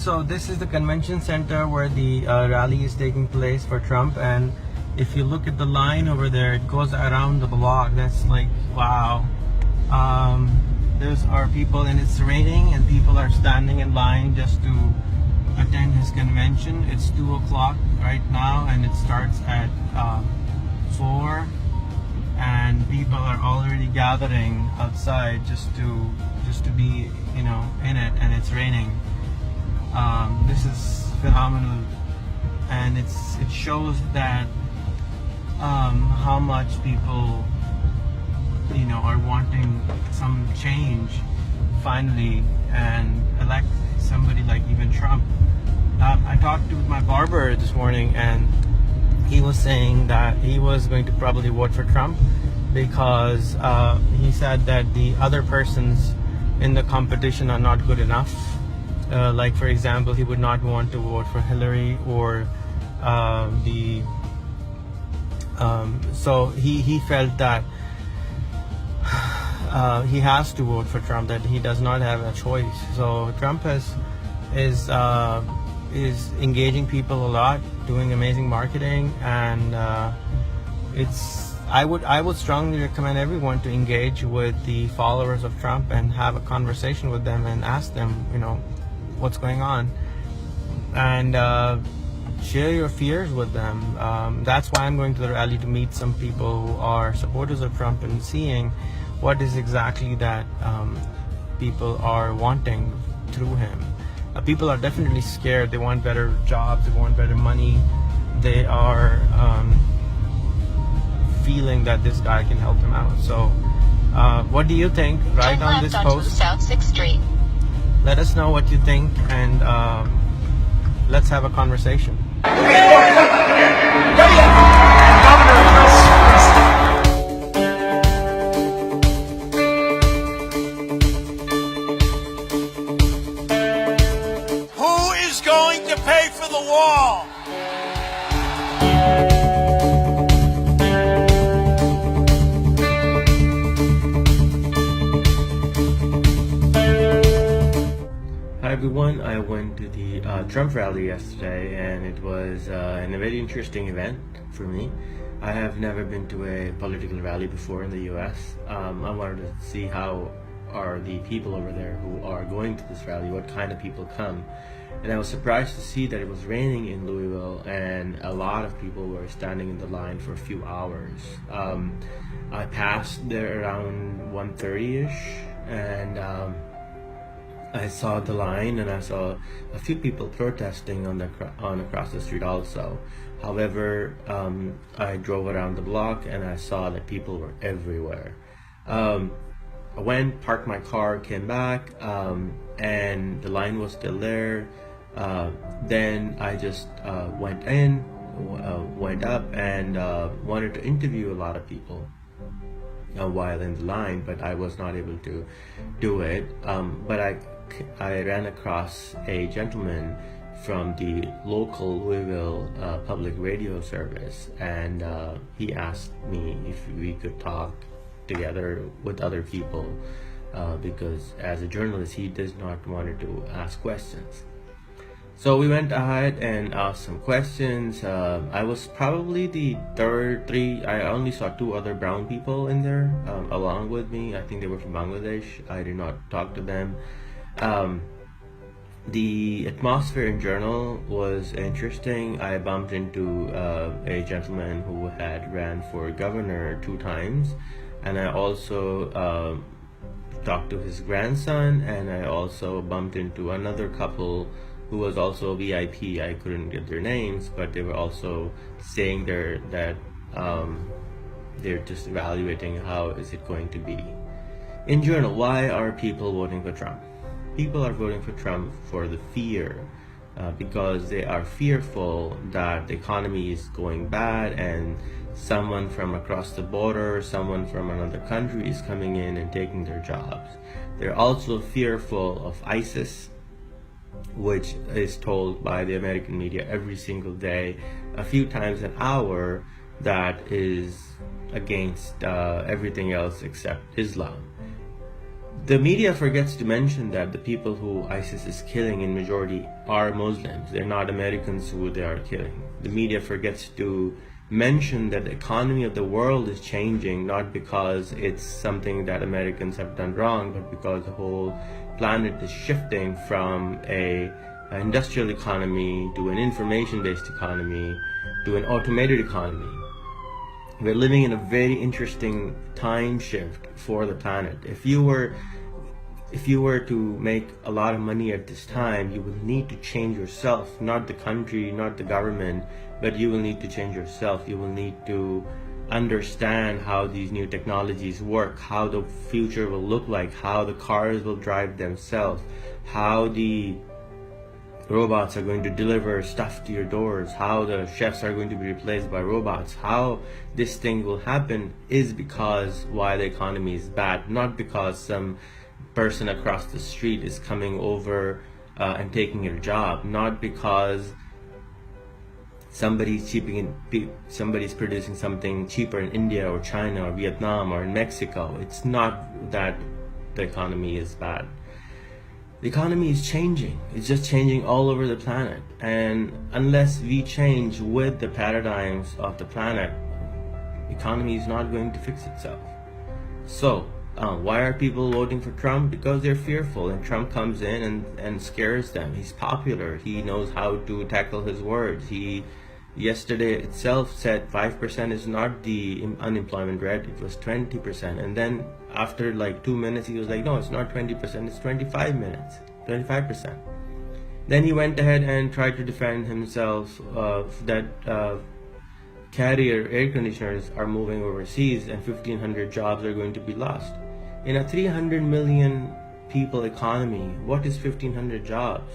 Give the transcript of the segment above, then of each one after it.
So this is the convention center where the rally is taking place for Trump, and if you look at the line over there, it goes around the block. That's like, wow. There's our people, and it's raining, and people are standing in line just to attend his convention. It's 2 o'clock right now, and it starts at 4, and people are already gathering outside just to be, you know, in it, and it's raining. This is phenomenal, and it shows that how much people, you know, are wanting some change finally and elect somebody like even Trump. I talked to my barber this morning, and he was saying that he was going to probably vote for Trump because he said that the other persons in the competition are not good enough. Like, for example, he would not want to vote for Hillary or so he felt that he has to vote for Trump, that he does not have a choice. So Trump is engaging people a lot, doing amazing marketing, and I would strongly recommend everyone to engage with the followers of Trump and have a conversation with them and ask them, you know, what's going on, and share your fears with them. That's why I'm going to the rally, to meet some people who are supporters of Trump and seeing what is exactly that people are wanting through him. People are definitely scared. They want better jobs, they want better money. They are feeling that this guy can help them out. So what do you think? Right on this post, South 6th Street. Let us know what you think, and let's have a conversation. Who is going to pay for the wall? Hi everyone, I went to the Trump rally yesterday, and it was a very interesting event for me. I have never been to a political rally before in the US. I wanted to see how are the people over there who are going to this rally, what kind of people come. And I was surprised to see that it was raining in Louisville, and a lot of people were standing in the line for a few hours. I passed there around 1:30ish, and I saw the line, and I saw a few people protesting on across the street also. However, I drove around the block, and I saw that people were everywhere. I went, parked my car, came back, and the line was still there. Then I just went up, and wanted to interview a lot of people while in the line, but I was not able to do it. But I ran across a gentleman from the local Louisville public radio service, and he asked me if we could talk together with other people, because as a journalist he does not want to ask questions. So we went ahead and asked some questions. I was probably the three. I only saw 2 other brown people in there along with me. I think they were from Bangladesh. I did not talk to them. The atmosphere in general was interesting. I bumped into a gentleman who had ran for governor 2 times, and I also talked to his grandson, and I also bumped into another couple who was also VIP. I couldn't get their names, but they were also saying that they're just evaluating how is it going to be. In general, why are people voting for Trump? People are voting for Trump for the fear, because they are fearful that the economy is going bad, and someone from across the border, someone from another country is coming in and taking their jobs. They're also fearful of ISIS, which is told by the American media every single day, a few times an hour, that is against everything else except Islam. The media forgets to mention that the people who ISIS is killing in majority are Muslims. They're not Americans who they are killing. The media forgets to mention that the economy of the world is changing, not because it's something that Americans have done wrong, but because the whole planet is shifting from an industrial economy to an information-based economy to an automated economy. We're living in a very interesting time shift for the planet. If you were to make a lot of money at this time, you will need to change yourself, not the country, not the government, but you will need to change yourself. You will need to understand how these new technologies work, how the future will look like, how the cars will drive themselves, how the robots are going to deliver stuff to your doors, how the chefs are going to be replaced by robots. How this thing will happen is because why the economy is bad, not because some person across the street is coming over and taking your job, not because somebody's producing something cheaper in India or China or Vietnam or in Mexico. It's not that the economy is bad. The economy is changing. It's just changing all over the planet. And unless we change with the paradigms of the planet, the economy is not going to fix itself. So, why are people voting for Trump? Because they're fearful, and Trump comes in and scares them. He's popular. He knows how to tackle his words. He yesterday itself said 5% is not the unemployment rate, it was 20%. And then after like 2 minutes, he was like, no, it's not 20%, it's 25%. Then he went ahead and tried to defend himself that Carrier air conditioners are moving overseas and 1,500 jobs are going to be lost. In a 300 million people economy, what is 1,500 jobs?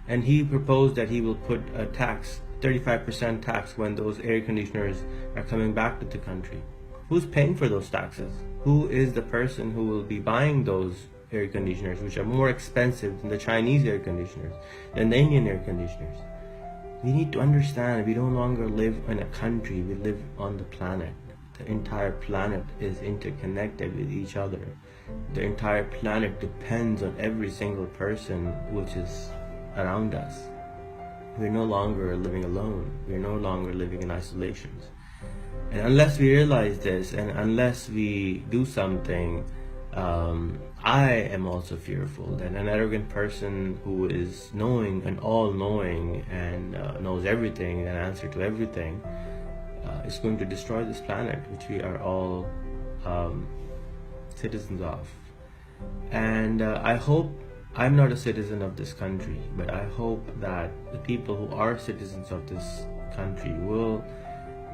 And he proposed that he will put a tax, 35% tax, when those air conditioners are coming back to the country. Who's paying for those taxes? Who is the person who will be buying those air conditioners, which are more expensive than the Chinese air conditioners, than the Indian air conditioners? We need to understand we no longer live in a country, we live on the planet. The entire planet is interconnected with each other. The entire planet depends on every single person which is around us. We're no longer living alone. We're no longer living in isolations. And unless we realize this, and unless we do something, I am also fearful that an arrogant person who is knowing and all-knowing and knows everything and answer to everything is going to destroy this planet, which we are all citizens of. And I hope I'm not a citizen of this country, but I hope that the people who are citizens of this country will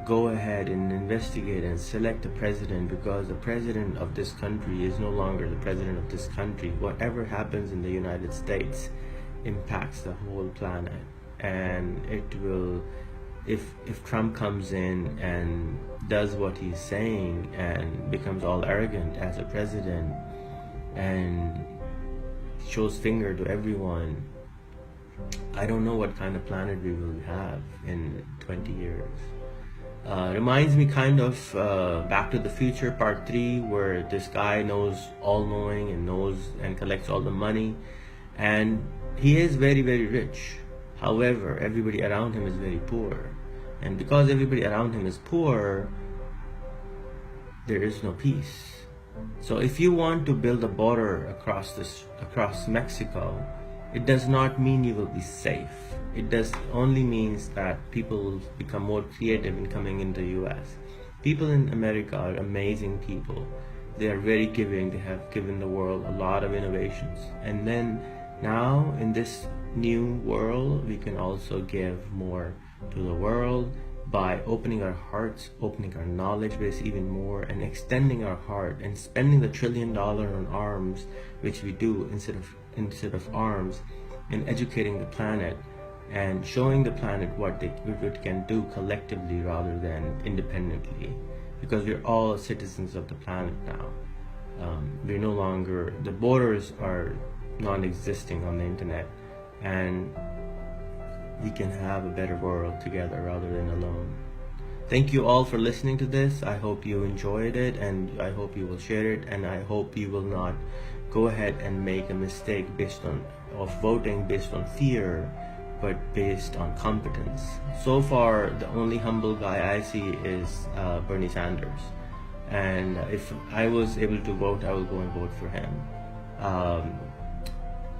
go ahead and investigate and select a president, because the president of this country is no longer the president of this country. Whatever happens in the United States impacts the whole planet, and it will, if Trump comes in and does what he's saying and becomes all arrogant as a president and shows finger to everyone, I don't know what kind of planet we will have in 20 years. Reminds me kind of Back to the Future Part 3, where this guy knows all-knowing and knows and collects all the money, and he is very, very rich. However, everybody around him is very poor, and because everybody around him is poor, there is no peace. So if you want to build a border across Mexico, it does not mean you will be safe. It only means that people will become more creative in coming into the US. People in America are amazing people. They are very giving. They have given the world a lot of innovations. And then now in this new world, we can also give more to the world by opening our hearts, opening our knowledge base even more, and extending our heart and spending the $1 trillion on arms, which we do instead of arms, and educating the planet and showing the planet what it can do collectively rather than independently, because we're all citizens of the planet now. We're no longer, the borders are non-existing on the internet, and we can have a better world together rather than alone. Thank you all for listening to this. I hope you enjoyed it, and I hope you will share it, and I hope you will not go ahead and make a mistake of voting based on fear, but based on competence. So far, the only humble guy I see is Bernie Sanders. And if I was able to vote, I would go and vote for him.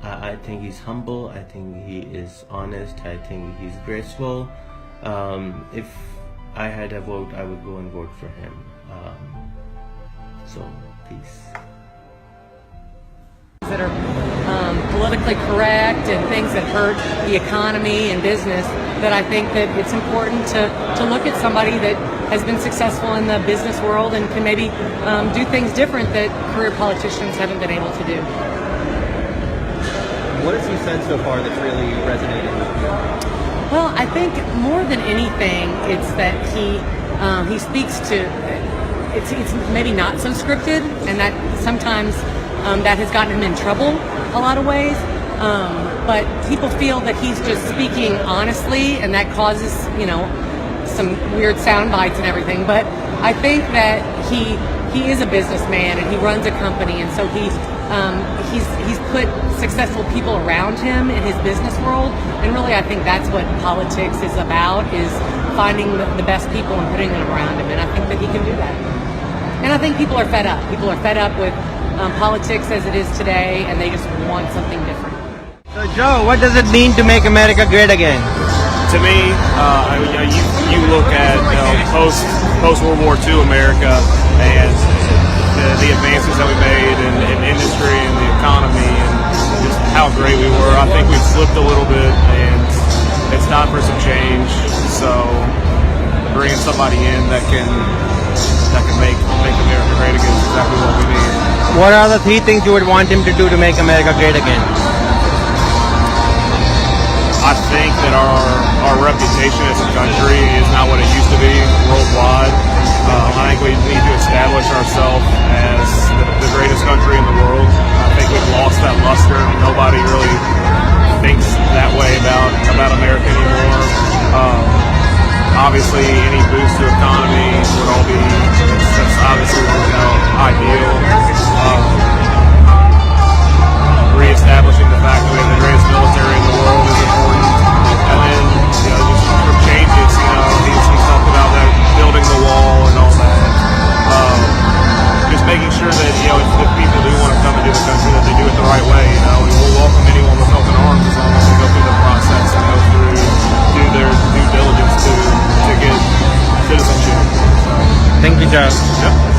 I think he's humble, I think he is honest, I think he's graceful. If I had a vote, I would go and vote for him. So, peace. That are politically correct and things that hurt the economy and business, that I think that it's important to look at somebody that has been successful in the business world and can maybe do things different that career politicians haven't been able to do. What has he said so far that's really resonated with you? Well, I think more than anything, it's that he speaks to, it's maybe not so scripted, and that sometimes that has gotten him in trouble a lot of ways. But people feel that he's just speaking honestly, and that causes, some weird sound bites and everything. But I think that he is a businessman and he runs a company, and so he's put successful people around him in his business world. And really, I think that's what politics is about, is finding the best people and putting them around him. And I think that he can do that. And I think people are fed up. People are fed up with politics as it is today, and they just want something different. So Joe, what does it mean to make America great again? To me, you look at post World War II America and the advances that we made in industry and the economy and just how great we were. I think we've slipped a little bit, and it's time for some change. So bringing somebody in that can make America great again is exactly what we need. What are the 3 things you would want him to do to make America great again? I think that our reputation as a country is not what it used to be worldwide. I think we need to establish ourselves as the greatest country in the world. I think we've lost that luster. Nobody really thinks that way about America anymore. Obviously, any boost to economy would all be, that's obviously ideal. Reestablishing the fact that we have the greatest military in the world is important. And then, just from changes, he's talked about that, building the wall and all that. Just making sure that, if people do want to come into the country, that they do it the right way, and we'll welcome anyone with open arms as long as they go through the process and do their due diligence to get citizenship. Thank you, Joe. Yep.